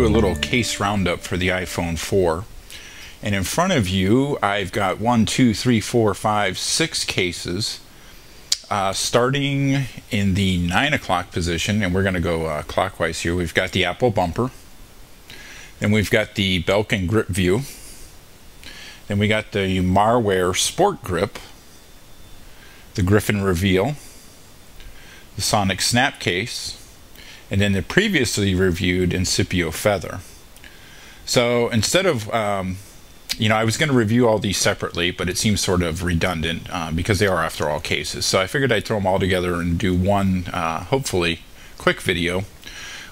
a little case roundup for the iPhone 4. And in front of you, I've got 6 cases, starting in the 9 o'clock position, and we're going to go clockwise here. We've got the Apple bumper, then we've got the Belkin grip view, then we got the Marware sport grip, the Griffin reveal, the Sonix snap case, and then the previously reviewed Incipio feather. So instead of I was going to review all these separately, but it seems sort of redundant because they are, after all, cases. So I figured I'd throw them all together and do one, hopefully, quick video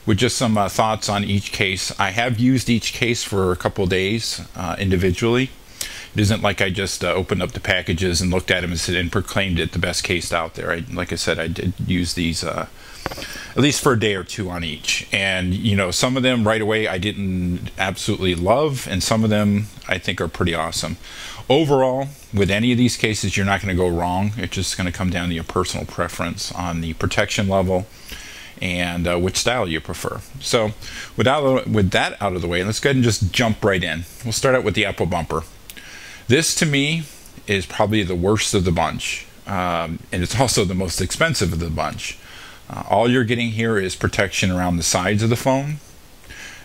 with just some thoughts on each case. I have used each case for a couple days individually. It isn't like I just opened up the packages and looked at them and proclaimed it the best case out there. Like I said, I did use these at least for a day or two on each. And, some of them right away I didn't absolutely love, and some of them I think are pretty awesome. Overall, with any of these cases, you're not going to go wrong. It's just going to come down to your personal preference on the protection level and which style you prefer. So with that out of the way, let's go ahead and just jump right in. We'll start out with the Apple bumper. This, to me, is probably the worst of the bunch, and it's also the most expensive of the bunch. All you're getting here is protection around the sides of the phone,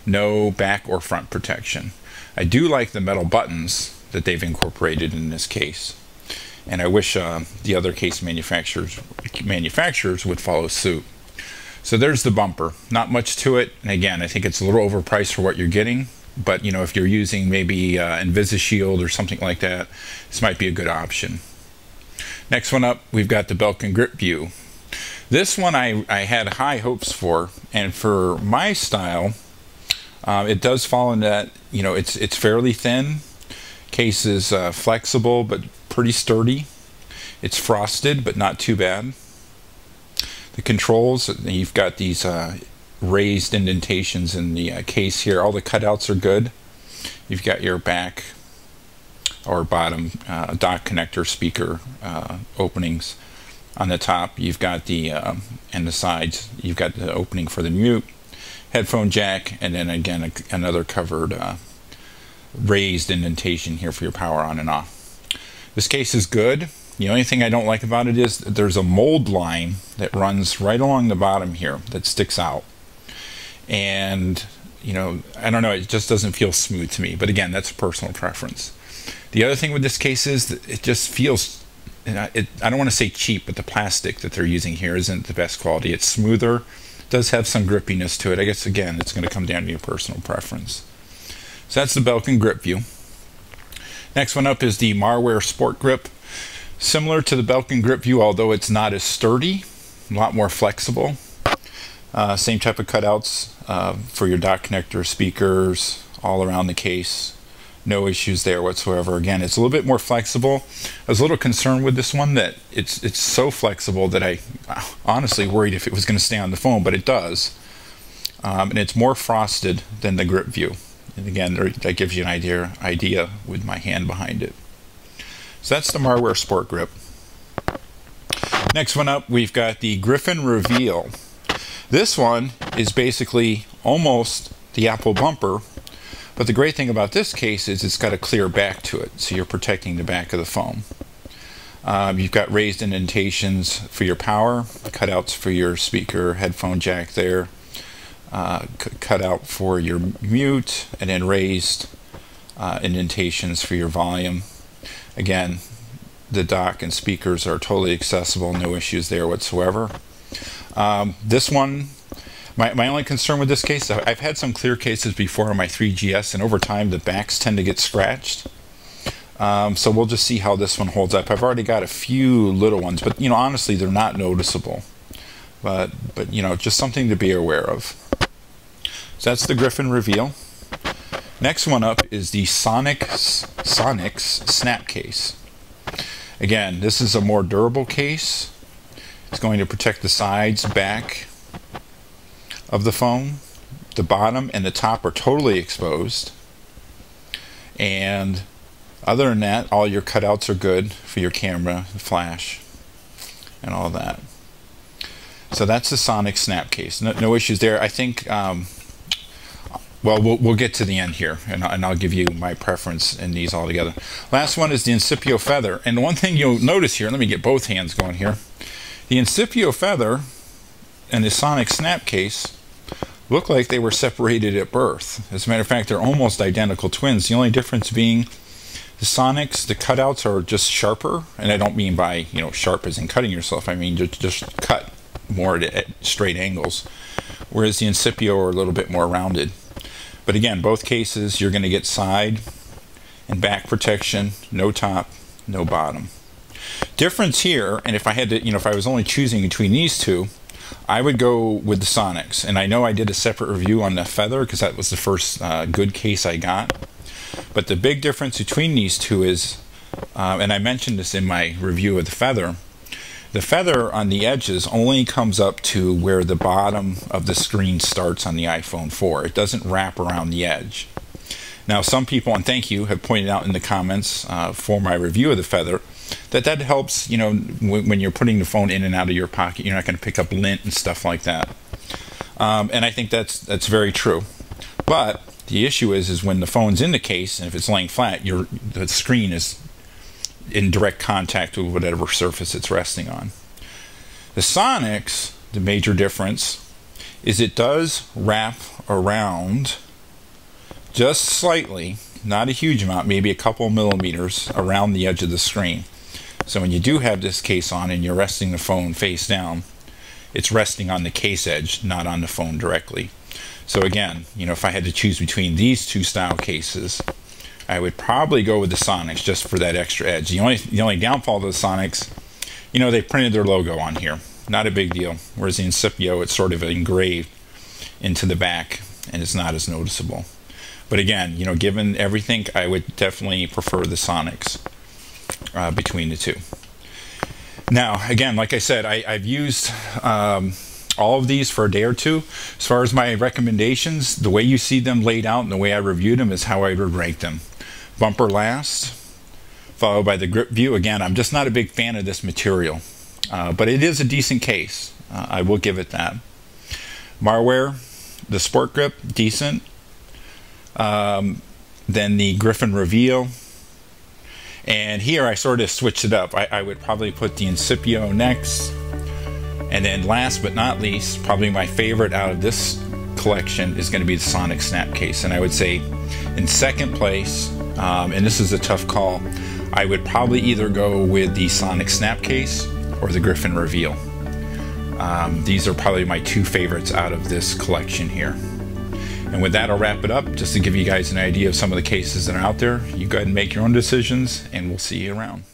no back or front protection. I do like the metal buttons that they've incorporated in this case, and I wish the other case manufacturers would follow suit. So there's the bumper. Not much to it, and again, I think it's a little overpriced for what you're getting. But if you're using maybe InvisiShield or something like that, this might be a good option. Next one up, we've got the Belkin grip view. This one I had high hopes for, and for my style, it does fall in that it's fairly thin. Case is flexible but pretty sturdy. It's frosted but not too bad. The controls, you've got these raised indentations in the case here. All the cutouts are good. You've got your back or bottom dock connector speaker openings. On the top, you've got the and the sides, you've got the opening for the mute, headphone jack, and then again another covered raised indentation here for your power on and off. This case is good. The only thing I don't like about it is that there's a mold line that runs right along the bottom here that sticks out. And I don't know, it just doesn't feel smooth to me, but again, that's a personal preference. The other thing with this case is that it just feels, I don't want to say cheap, but the plastic that they're using here isn't the best quality. It's smoother, does have some grippiness to it. I guess again, it's going to come down to your personal preference. So that's the Belkin grip view. Next one up is the Marware sport grip. Similar to the Belkin grip view, although it's not as sturdy, a lot more flexible. Same type of cutouts for your dock connector, speakers, all around the case. No issues there whatsoever. Again, it's a little bit more flexible. I was a little concerned with this one that it's so flexible that I honestly worried if it was going to stay on the phone, but it does. And it's more frosted than the grip view. And again, that gives you an idea with my hand behind it. So that's the Marware sport grip. Next one up, we've got the Griffin reveal. This one is basically almost the Apple bumper, but the great thing about this case is it's got a clear back to it, so you're protecting the back of the phone. You've got raised indentations for your power, cutouts for your speaker, headphone jack there, cutout for your mute, and then raised indentations for your volume. Again, the dock and speakers are totally accessible, no issues there whatsoever. This one, my only concern with this case, I've had some clear cases before on my 3GS, and over time the backs tend to get scratched. So we'll just see how this one holds up. I've already got a few little ones, but honestly, they're not noticeable. But just something to be aware of. So that's the Griffin reveal. Next one up is the Sonix snap case. Again, this is a more durable case. It's going to protect the sides, back of the phone. The bottom and the top are totally exposed. And other than that, all your cutouts are good for your camera, flash, and all that. So that's the Sonix snap case. No issues there. I think well, we'll get to the end here, and I'll give you my preference in these all together. Last one is the Incipio Feather. And one thing you'll notice here, let me get both hands going here. The Incipio Feather and the Sonix snap case look like they were separated at birth. As a matter of fact, they're almost identical twins. The only difference being the Sonix, the cutouts are just sharper, and I don't mean by, you know, sharp as in cutting yourself. I mean just cut more at straight angles, whereas the Incipio are a little bit more rounded. But again, both cases you're going to get side and back protection, no top, no bottom. Difference here, and if I had to, you know, if I was only choosing between these two, I would go with the Sonix. And I know I did a separate review on the Feather because that was the first good case I got. But the big difference between these two is, and I mentioned this in my review of the Feather on the edges only comes up to where the bottom of the screen starts on the iPhone 4. It doesn't wrap around the edge. Now, some people, and thank you, have pointed out in the comments for my review of the Feather that helps, you know, when you're putting the phone in and out of your pocket, you're not going to pick up lint and stuff like that. And I think that's very true. But the issue is when the phone's in the case and if it's laying flat, the screen is in direct contact with whatever surface it's resting on. The Sonix, the major difference is it does wrap around just slightly, not a huge amount, maybe a couple millimeters around the edge of the screen. So when you do have this case on and you're resting the phone face down, it's resting on the case edge, not on the phone directly. So again, you know, if I had to choose between these two style cases, I would probably go with the Sonix just for that extra edge. The only downfall of the Sonix, you know, they printed their logo on here. Not a big deal. Whereas the Incipio, it's sort of engraved into the back and it's not as noticeable. But again, you know, given everything, I would definitely prefer the Sonix between the two. Now, again, like I said, I've used all of these for a day or two. As far as my recommendations, the way you see them laid out and the way I reviewed them is how I would rank them. Bumper last, followed by the grip view. Again, I'm just not a big fan of this material, but it is a decent case. I will give it that. Marware, the Sport Grip, decent. Then the Griffin Reveal. And here I sort of switched it up. I would probably put the Incipio next. And then last but not least, probably my favorite out of this collection is going to be the Sonix snap case. And I would say in second place, and this is a tough call, I would probably either go with the Sonix snap case or the Griffin Reveal. These are probably my two favorites out of this collection here. And with that, I'll wrap it up just to give you guys an idea of some of the cases that are out there. You go ahead and make your own decisions, and we'll see you around.